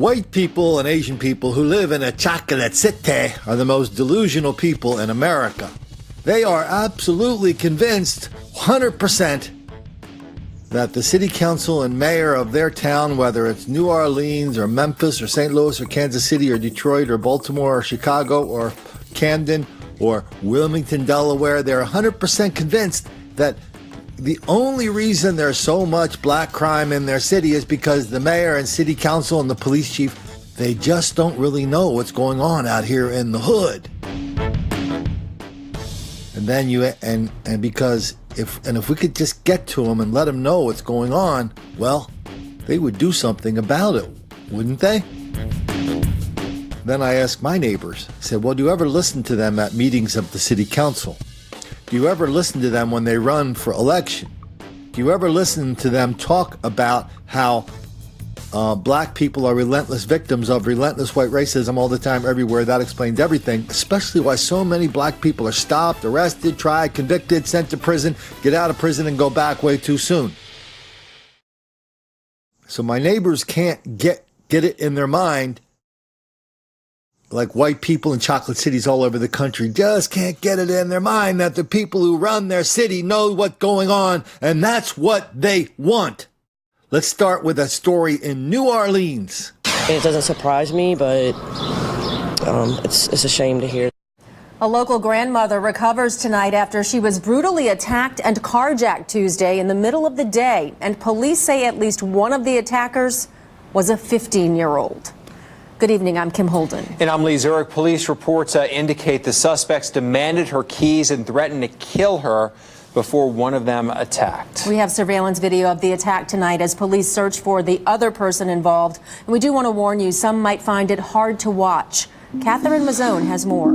White people and Asian people who live in a chocolate city are the most delusional people in America. They are absolutely convinced, 100%, that the city council and mayor of their town, whether it's New Orleans or Memphis or St. Louis or Kansas City or Detroit or Baltimore or Chicago or Camden or Wilmington, Delaware, they're 100% convinced that the only reason there's so much black crime in their city is because the mayor and city council and the police chief, they just don't really know what's going on out here in the hood. And then because if we could just get to them and let them know what's going on, well, they would do something about it, wouldn't they? Then I asked my neighbors, I said, well, do you ever listen to them at meetings of the city council? Do you ever listen to them when they run for election? Do you ever listen to them talk about how black people are relentless victims of relentless white racism all the time, everywhere? That explains everything, especially why so many black people are stopped, arrested, tried, convicted, sent to prison, get out of prison, and go back way too soon. So my neighbors can't get it in their mind, like white people in chocolate cities all over the country just can't get it in their mind that the people who run their city know what's going on, and that's what they want. Let's start with a story in New Orleans. It doesn't surprise me, but it's a shame to hear. A local grandmother recovers tonight after she was brutally attacked and carjacked Tuesday in the middle of the day, and police say at least one of the attackers was a 15-year-old. Good evening, I'm Kim Holden. And I'm Lee Zurich. Police reports indicate the suspects demanded her keys and threatened to kill her before one of them attacked. We have surveillance video of the attack tonight as police search for the other person involved. And we do want to warn you, some might find it hard to watch. Catherine Mazzone has more.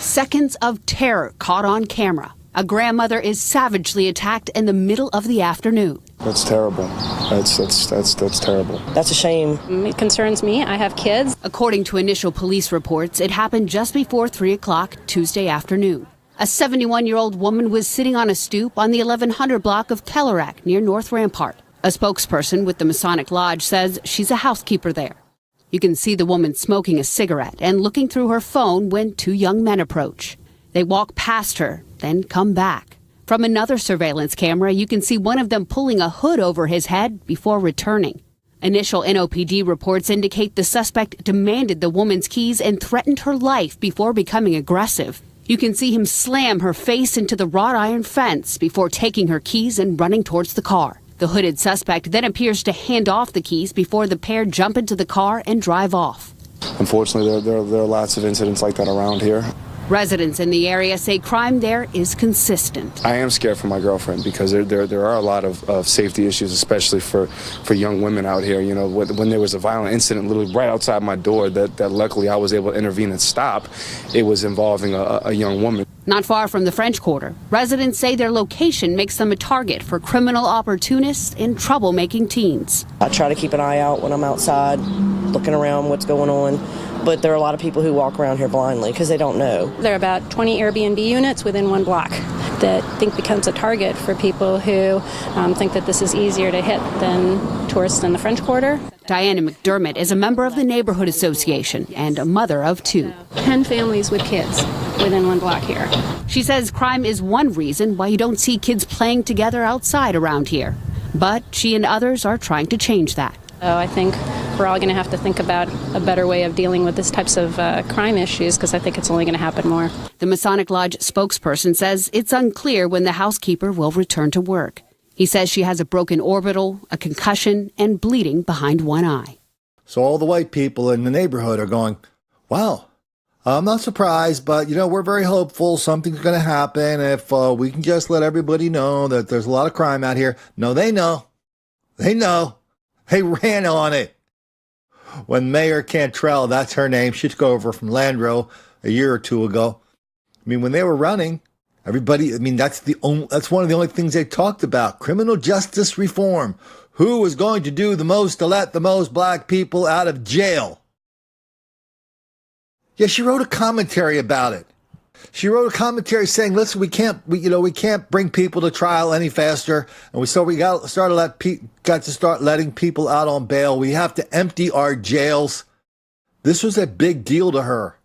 Seconds of terror caught on camera. A grandmother is savagely attacked in the middle of the afternoon. That's terrible. That's terrible. That's a shame. It concerns me. I have kids. According to initial police reports, it happened just before 3 o'clock Tuesday afternoon. A 71-year-old woman was sitting on a stoop on the 1100 block of Kellerack near North Rampart. A spokesperson with the Masonic Lodge says she's a housekeeper there. You can see the woman smoking a cigarette and looking through her phone when two young men approach. They walk past her, then come back. From another surveillance camera, you can see one of them pulling a hood over his head before returning. Initial NOPD reports indicate the suspect demanded the woman's keys and threatened her life before becoming aggressive. You can see him slam her face into the wrought iron fence before taking her keys and running towards the car. The hooded suspect then appears to hand off the keys before the pair jump into the car and drive off. Unfortunately, there are lots of incidents like that around here. Residents in the area say crime there is consistent. I am scared for my girlfriend because there are a lot of safety issues, especially for young women out here. You know, when there was a violent incident literally right outside my door that luckily I was able to intervene and stop, it was involving a young woman. Not far from the French Quarter, residents say their location makes them a target for criminal opportunists and troublemaking teens. I try to keep an eye out when I'm outside, looking around what's going on. But there are a lot of people who walk around here blindly because they don't know. There are about 20 Airbnb units within one block that I think becomes a target for people who think that this is easier to hit than tourists in the French Quarter. Diana McDermott is a member of the Neighborhood Association and a mother of two. 10 families with kids within one block here. She says crime is one reason why you don't see kids playing together outside around here. But she and others are trying to change that. So I think we're all going to have to think about a better way of dealing with these types of crime issues because I think it's only going to happen more. The Masonic Lodge spokesperson says it's unclear when the housekeeper will return to work. He says she has a broken orbital, a concussion, and bleeding behind one eye. So all the white people in the neighborhood are going, wow, I'm not surprised, but, we're very hopeful something's going to happen if we can just let everybody know that there's a lot of crime out here. No, they know. They know. They ran on it. When Mayor Cantrell, that's her name, she took over from Landreau a year or two ago. When they were running, everybody, that's one of the only things they talked about. Criminal justice reform. Who was going to do the most to let the most black people out of jail? Yeah, she wrote a commentary about it. She wrote a commentary saying, "Listen, we can't bring people to trial any faster, and we got to start letting people out on bail. We have to empty our jails." This was a big deal to her.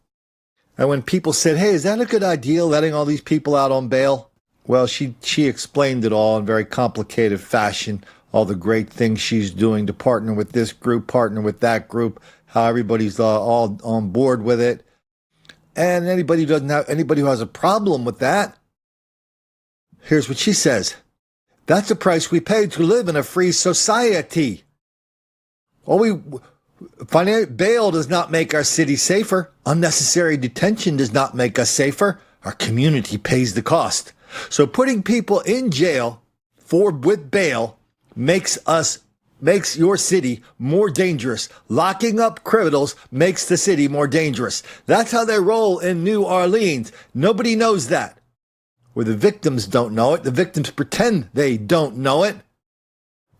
And when people said, "Hey, is that a good idea, letting all these people out on bail?" Well, she explained it all in very complicated fashion, all the great things she's doing to partner with this group, partner with that group, how everybody's all on board with it. And anybody who has a problem with that, here's what she says. "That's the price we pay to live in a free society. Bail does not make our city safer. Unnecessary detention does not make us safer. Our community pays the cost. So putting people in jail with bail makes your city more dangerous. Locking up criminals makes the city more dangerous." That's how they roll in New Orleans. Nobody knows that. Or the victims don't know it. The victims pretend they don't know it.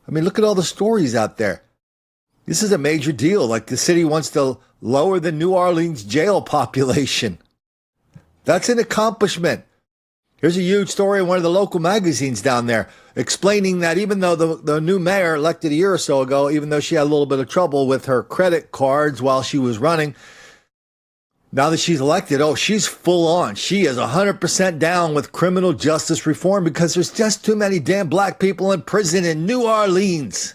I mean, look at all the stories out there. This is a major deal. Like, the city wants to lower the New Orleans jail population. That's an accomplishment. Here's a huge story in one of the local magazines down there explaining that even though the new mayor elected a year or so ago, even though she had a little bit of trouble with her credit cards while she was running, now that she's elected, she's full on. She is 100% down with criminal justice reform because there's just too many damn black people in prison in New Orleans.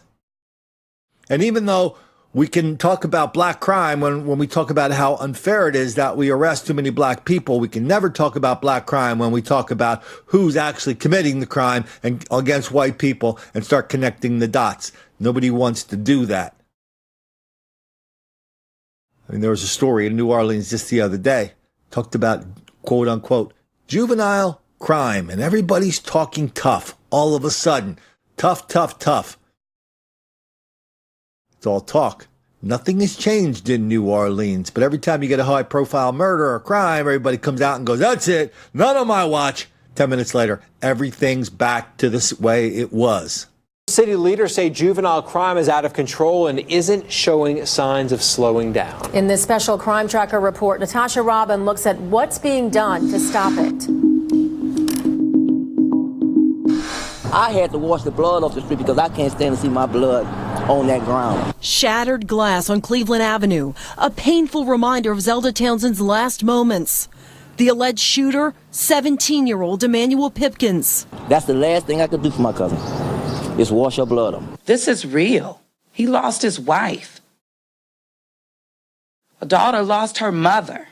And even though we can talk about black crime when we talk about how unfair it is that we arrest too many black people, we can never talk about black crime when we talk about who's actually committing the crime and against white people and start connecting the dots. Nobody wants to do that. I mean, there was a story in New Orleans just the other day, talked about, quote unquote, juvenile crime, and everybody's talking tough all of a sudden. Tough, tough, tough. It's all talk. Nothing has changed in New Orleans, but every time you get a high-profile murder or crime, everybody comes out and goes, "That's it, not on my watch." 10 minutes later, everything's back to the way it was. City leaders say juvenile crime is out of control and isn't showing signs of slowing down. In this special Crime Tracker report, Natasha Robin looks at what's being done to stop it. I had to wash the blood off the street because I can't stand to see my blood on that ground. Shattered glass on Cleveland Avenue, a painful reminder of Zelda Townsend's last moments. The alleged shooter, 17-year-old Emmanuel Pipkins. That's the last thing I could do for my cousin, is wash her blood off. This is real. He lost his wife. A daughter lost her mother.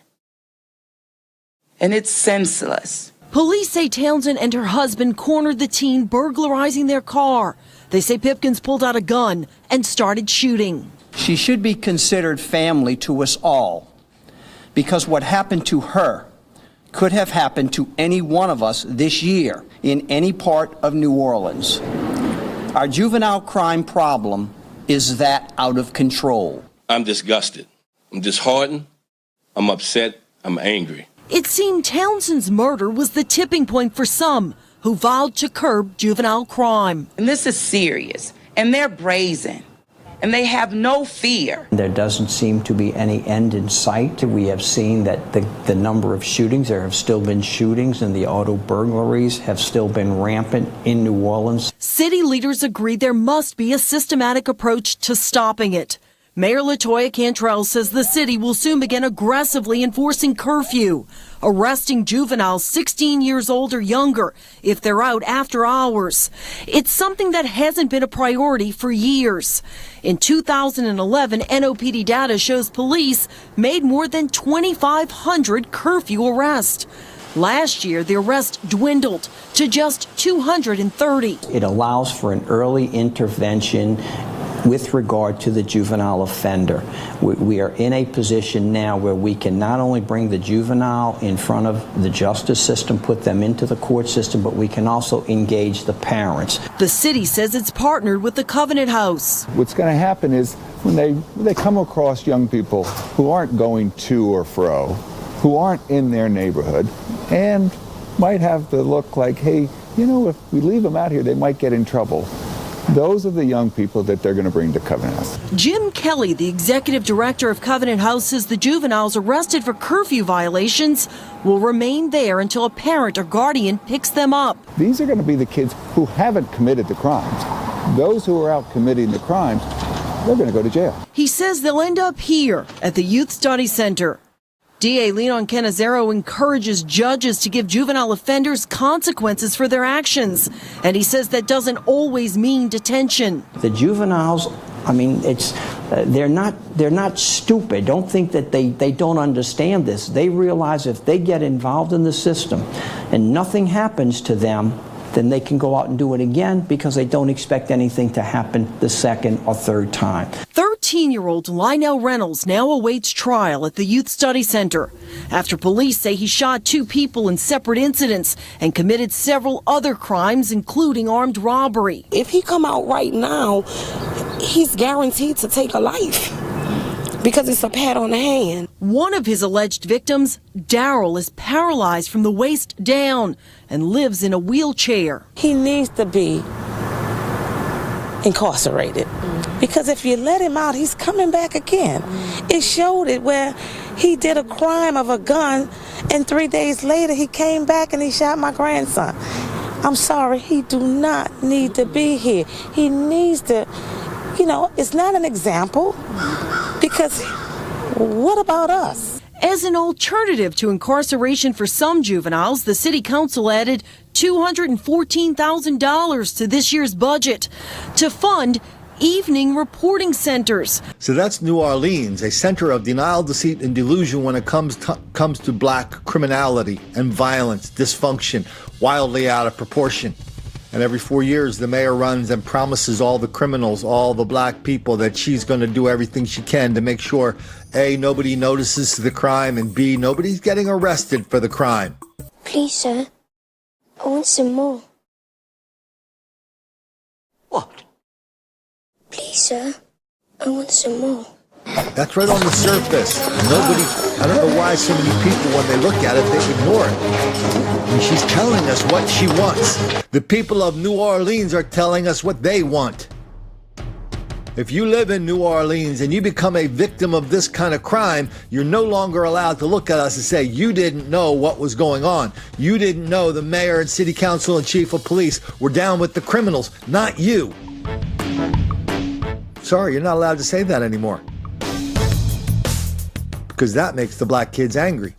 And it's senseless. Police say Townsend and her husband cornered the teen burglarizing their car. They say Pipkins pulled out a gun and started shooting. She should be considered family to us all, because what happened to her could have happened to any one of us this year in any part of New Orleans. Our juvenile crime problem is that out of control. I'm disgusted. I'm disheartened. I'm upset. I'm angry. It seemed Townsend's murder was the tipping point for some who vowed to curb juvenile crime. And this is serious. And they're brazen. And they have no fear. There doesn't seem to be any end in sight. We have seen that the number of shootings, there have still been shootings, and the auto burglaries have still been rampant in New Orleans. City leaders agree there must be a systematic approach to stopping it. Mayor LaToya Cantrell says the city will soon begin aggressively enforcing curfew, arresting juveniles 16 years old or younger if they're out after hours. It's something that hasn't been a priority for years. In 2011, NOPD data shows police made more than 2,500 curfew arrests. Last year, the arrests dwindled to just 230. It allows for an early intervention with regard to the juvenile offender. We are in a position now where we can not only bring the juvenile in front of the justice system, put them into the court system, but we can also engage the parents. The city says it's partnered with the Covenant House. What's going to happen is when they come across young people who aren't going to or fro, who aren't in their neighborhood, and might have the look like, hey, you know, if we leave them out here, they might get in trouble. those are the young people that they're going to bring to Covenant House. Jim Kelly, the executive director of Covenant House, says the juveniles arrested for curfew violations will remain there until a parent or guardian picks them up. These are going to be the kids who haven't committed the crimes. Those who are out committing the crimes, they're going to go to jail. He says they'll end up here at the Youth Study Center. DA Leon Canizero encourages judges to give juvenile offenders consequences for their actions. And he says that doesn't always mean detention. The juveniles, I mean, they're not stupid. Don't think that they don't understand this. They realize if they get involved in the system and nothing happens to them, then they can go out and do it again because they don't expect anything to happen the second or third time. 13-year-old Lionel Reynolds now awaits trial at the Youth Study Center after police say he shot 2 people in separate incidents and committed several other crimes, including armed robbery. If he come out right now, he's guaranteed to take a life because it's a pat on the hand. One of his alleged victims, Daryl, is paralyzed from the waist down and lives in a wheelchair. He needs to be incarcerated because if you let him out, he's coming back again. It showed it where he did a crime of a gun and 3 days later he came back and he shot my grandson. I'm sorry, he do not need to be here. He needs to, it's not an example because what about us? As an alternative to incarceration for some juveniles, the city council added $214,000 to this year's budget to fund evening reporting centers. So that's New Orleans, a center of denial, deceit, and delusion when it comes to black criminality and violence, dysfunction, wildly out of proportion. And every 4 years, the mayor runs and promises all the criminals, all the black people, that she's going to do everything she can to make sure, A, nobody notices the crime, and B, nobody's getting arrested for the crime. Please, sir, I want some more. What? Please, sir, I want some more. That's right on the surface. I don't know why so many people, when they look at it, they ignore it. And she's telling us what she wants. The people of New Orleans are telling us what they want. If you live in New Orleans and you become a victim of this kind of crime, you're no longer allowed to look at us and say, you didn't know what was going on. You didn't know the mayor and city council and chief of police were down with the criminals, not you. Sorry, you're not allowed to say that anymore. Because that makes the black kids angry.